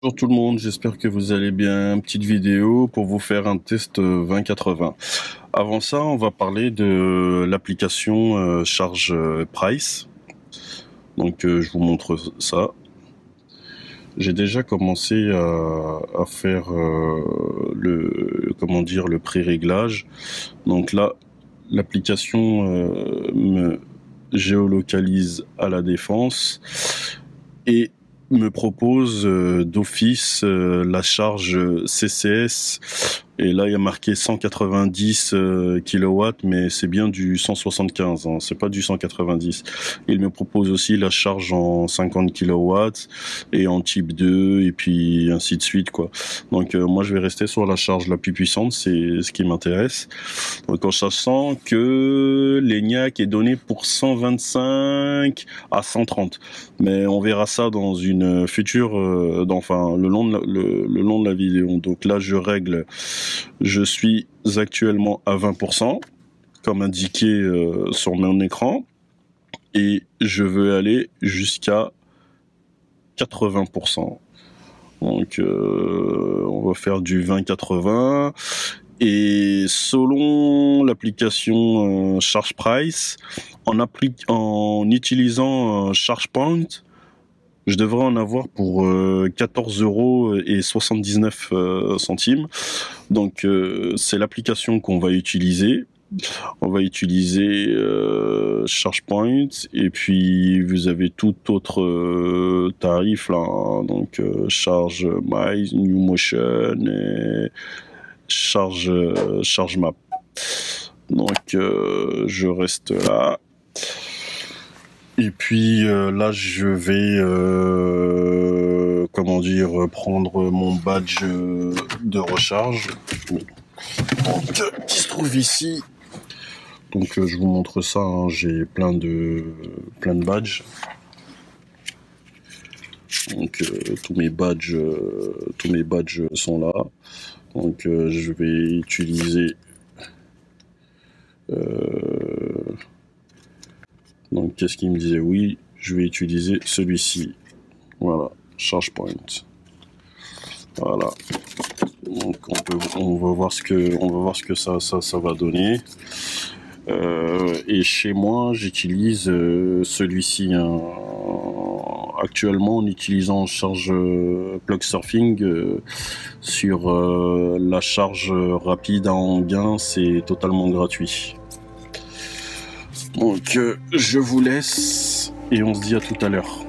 Bonjour tout le monde, j'espère que vous allez bien. Petite vidéo pour vous faire un test 2080. Avant ça, on va parler de l'application Charge Price. Donc je vous montre ça. J'ai déjà commencé à faire le pré-réglage. Donc là, l'application me géolocalise à la Défense et me propose d'office la charge CCS. Et là, il y a marqué 190 kW, mais c'est bien du 175, hein, c'est pas du 190. Il me propose aussi la charge en 50 kW et en type 2, et puis ainsi de suite, quoi. Donc moi, je vais rester sur la charge la plus puissante, c'est ce qui m'intéresse. Donc en sachant que l'ENIAC est donné pour 125 à 130. Mais on verra ça dans une future, enfin le long de la vidéo. Donc là, je suis actuellement à 20%, comme indiqué sur mon écran, et je veux aller jusqu'à 80%. Donc on va faire du 20-80. Et selon l'application Charge Price, en utilisant ChargePoint, je devrais en avoir pour 14,79 €. Donc c'est l'application qu'on va utiliser. On va utiliser ChargePoint, et puis vous avez tout autre tarif là, hein. Donc Charge My, New Motion et Charge Map. Donc je reste là. Et puis là, je vais, prendre mon badge de recharge, donc, qui se trouve ici. Donc je vous montre ça, hein. J'ai plein de badges. Donc tous mes badges sont là. Donc je vais utiliser donc qu'est-ce qu'il me disait? Oui, je vais utiliser celui-ci. Voilà, ChargePoint. Voilà. Donc on va voir ce que ça va donner. Et chez moi, j'utilise celui-ci, hein. Actuellement, en utilisant charge plug surfing sur la charge rapide à Anguin, c'est totalement gratuit. Donc je vous laisse et on se dit à tout à l'heure.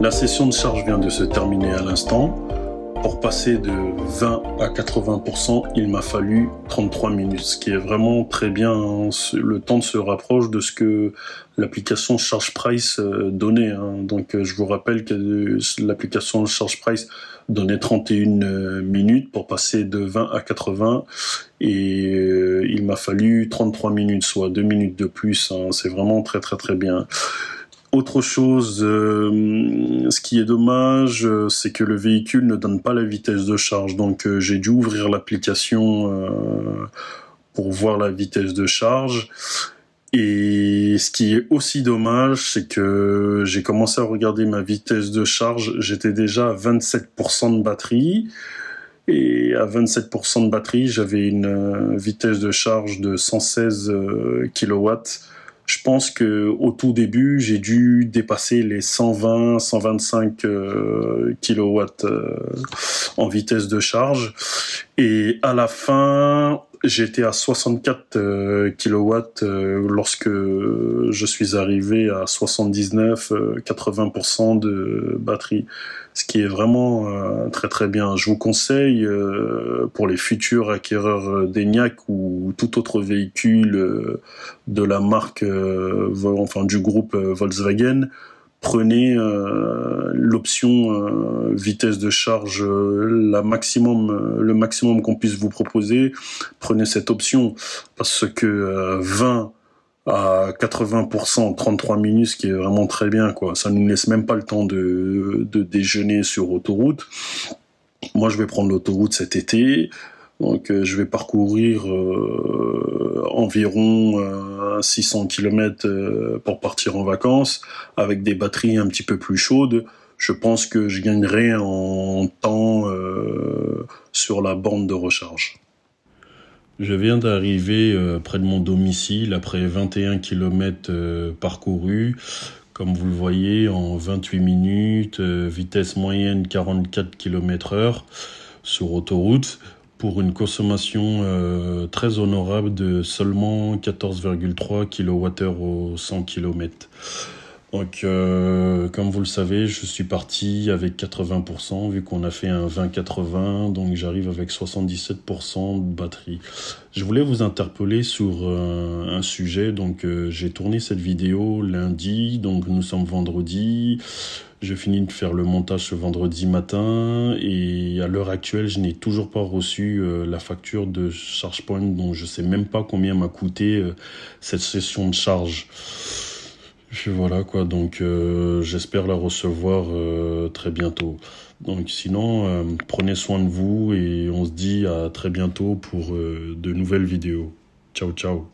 La session de charge vient de se terminer à l'instant. Pour passer de 20 à 80%, il m'a fallu 33 minutes, ce qui est vraiment très bien, hein. Le temps se rapproche de ce que l'application ChargePrice donnait, hein. Donc je vous rappelle que l'application ChargePrice donnait 31 minutes pour passer de 20 à 80 et il m'a fallu 33 minutes, soit 2 minutes de plus, hein. C'est vraiment très très très bien. Autre chose, ce qui est dommage, c'est que le véhicule ne donne pas la vitesse de charge. Donc j'ai dû ouvrir l'application pour voir la vitesse de charge. Et ce qui est aussi dommage, c'est que j'ai commencé à regarder ma vitesse de charge. J'étais déjà à 27% de batterie. Et à 27% de batterie, j'avais une vitesse de charge de 116 kW. Je pense que au tout début, j'ai dû dépasser les 120, 125 kW en vitesse de charge. Et à la fin, j'étais à 64 kW lorsque je suis arrivé à 79-80% de batterie. Ce qui est vraiment très très bien. Je vous conseille pour les futurs acquéreurs d'Enyaq ou tout autre véhicule de la marque, enfin du groupe Volkswagen, prenez l'option vitesse de charge le maximum qu'on puisse vous proposer. Prenez cette option parce que 20 à 80%, 33 minutes, ce qui est vraiment très bien, quoi. Ça nous laisse même pas le temps de déjeuner sur autoroute. Moi, je vais prendre l'autoroute cet été. Donc, je vais parcourir environ 600 km pour partir en vacances avec des batteries un petit peu plus chaudes. Je pense que je gagnerai en temps sur la borne de recharge. Je viens d'arriver près de mon domicile après 21 km parcourus. Comme vous le voyez, en 28 minutes, vitesse moyenne 44 km/h sur autoroute pour une consommation très honorable de seulement 14,3 kWh au 100 km. Donc, comme vous le savez, je suis parti avec 80%, vu qu'on a fait un 20-80, donc j'arrive avec 77% de batterie. Je voulais vous interpeller sur un sujet, donc j'ai tourné cette vidéo lundi, donc nous sommes vendredi. Je finis de faire le montage ce vendredi matin, et à l'heure actuelle, je n'ai toujours pas reçu la facture de ChargePoint, donc je sais même pas combien m'a coûté cette session de charge. Voilà quoi, donc j'espère la recevoir très bientôt. Donc sinon, prenez soin de vous et on se dit à très bientôt pour de nouvelles vidéos. Ciao ciao.